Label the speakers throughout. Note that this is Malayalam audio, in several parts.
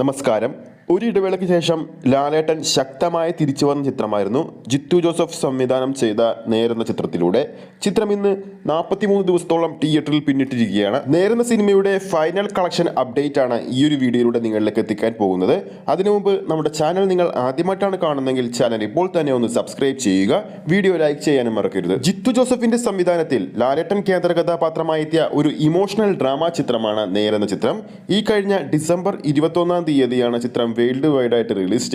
Speaker 1: നമസ്കാരം. ഒരു ഇടവേളയ്ക്ക് ശേഷം ലാലേട്ടൻ ശക്തമായ തിരിച്ചു വന്ന ചിത്രമായിരുന്നു ജിത്തു ജോസഫ് സംവിധാനം ചെയ്ത നേരെന്ന ചിത്രത്തിലൂടെ. ചിത്രം ഇന്ന് 43 ദിവസത്തോളം തിയേറ്ററിൽ പിന്നിട്ടിരിക്കുകയാണ്. നേരെന്ന സിനിമയുടെ ഫൈനൽ കളക്ഷൻ അപ്ഡേറ്റ് ആണ് ഈ ഒരു വീഡിയോയിലൂടെ നിങ്ങളിലേക്ക് എത്തിക്കാൻ പോകുന്നത്. അതിനു മുമ്പ് നമ്മുടെ ചാനൽ നിങ്ങൾ ആദ്യമായിട്ടാണ് കാണുന്നതെങ്കിൽ ചാനൽ ഇപ്പോൾ തന്നെ ഒന്ന് സബ്സ്ക്രൈബ് ചെയ്യുക, വീഡിയോ ലൈക്ക് ചെയ്യാനും മറക്കരുത്. ജിത്തു ജോസഫിന്റെ സംവിധാനത്തിൽ ലാലേട്ടൻ കേന്ദ്ര കഥാപാത്രമായി എത്തിയ ഒരു ഇമോഷണൽ ഡ്രാമ ചിത്രമാണ് നേരെന്ന ചിത്രം. ഈ കഴിഞ്ഞ ഡിസംബർ 21 തീയതിയാണ് ചിത്രം വേൾഡ് വൈഡ് ആയിട്ട് റിലീസ്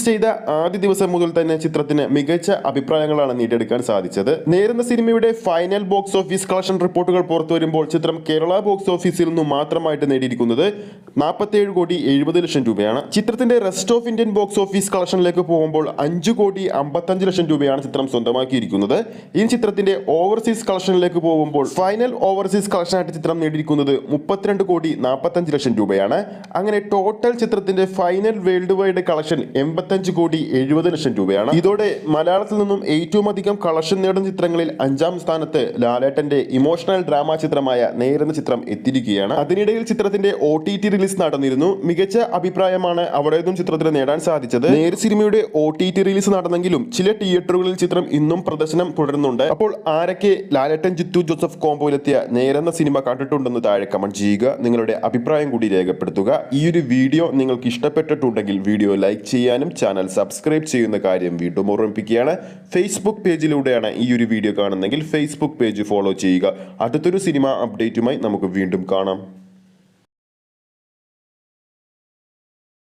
Speaker 1: ചെയ്ത ആദ്യ ദിവസം മുതൽ തന്നെ ചിത്രത്തിന് മികച്ച അഭിപ്രായങ്ങളാണ് നേടിയെടുക്കാൻ സാധിച്ചത്. നേരെന്ന സിനിമയുടെ ഫൈനൽ ബോക്സ് ഓഫീസ് കളക്ഷൻ റിപ്പോർട്ടുകൾ പുറത്തു വരുമ്പോൾ ചിത്രം കേരള ബോക്സ് ഓഫീസിൽ നിന്നും മാത്രമായിട്ട് നേടിയിരിക്കുന്നത് 47,70,00,000 രൂപയാണ്. ചിത്രത്തിന്റെ rest of Indian box office കളക്ഷനിലേക്ക് പോകുമ്പോൾ 5,55,00,000 രൂപയാണ് ചിത്രം സ്വന്തമാക്കിയിരിക്കുന്നത്. ഈ ചിത്രത്തിന്റെ ഓവർസീസ് കളക്ഷനിലേക്ക് പോകുമ്പോൾ ഫൈനൽ ഓവർസീസ് കളക്ഷനായിട്ട് ചിത്രം നേടിയിരിക്കുന്നത് 32,45,00,000 രൂപയാണ്. അങ്ങനെ ടോട്ടൽ ചിത്രത്തിന്റെ ഫൈനൽ വേൾഡ് വൈഡ് കളക്ഷൻ 85,70,00,000 രൂപയാണ്. ഇതോടെ മലയാളത്തിൽ നിന്നും ഏറ്റവും അധികം കളക്ഷൻ നേടുന്ന ചിത്രങ്ങളിൽ 5ാം സ്ഥാനത്ത് ലാലേട്ടന്റെ ഇമോഷണൽ ഡ്രാമ ചിത്രമായ നേരെന്ന ചിത്രം എത്തിയിരിക്കുകയാണ്. അതിനിടയിൽ ചിത്രത്തിന്റെ OTT റിലീസ് നടന്നിരുന്നു. മികച്ച അഭിപ്രായമാണ് അവിടെ നിന്നും ചിത്രത്തിന് നേടാൻ സാധിച്ചത്. നേര് സിനിമയുടെ OTT റിലീസ് നടന്നെങ്കിലും ചില തിയേറ്ററുകളിൽ ചിത്രം ഇന്നും പ്രദർശനം തുടരുന്നുണ്ട്. അപ്പോൾ ആരൊക്കെ ലാലേട്ടൻ ജിത്തു ജോസഫ് കോംബോയിലെത്തിയ നേരെന്ന സിനിമ കണ്ടിട്ടുണ്ടെന്ന് താഴെ കമന്റ് ചെയ്യുക. നിങ്ങളുടെ അഭിപ്രായം കൂടി രേഖപ്പെടുത്തുക. ഈ ഒരു വീഡിയോ നിങ്ങൾക്ക് ഇഷ്ടപ്പെട്ടിട്ടുണ്ടെങ്കിൽ വീഡിയോ ലൈക്ക് ചെയ്യാനും ചാനൽ സബ്സ്ക്രൈബ് ചെയ്യുന്ന കാര്യം വീണ്ടും ഓർമ്മിപ്പിക്കുകയാണ്. ഫേസ്ബുക്ക് പേജിലൂടെയാണ് ഈ ഒരു വീഡിയോ കാണുന്നതെങ്കിൽ ഫേസ്ബുക്ക് പേജ് ഫോളോ ചെയ്യുക. അടുത്തൊരു സിനിമ അപ്ഡേറ്റുമായി നമുക്ക് വീണ്ടും കാണാം.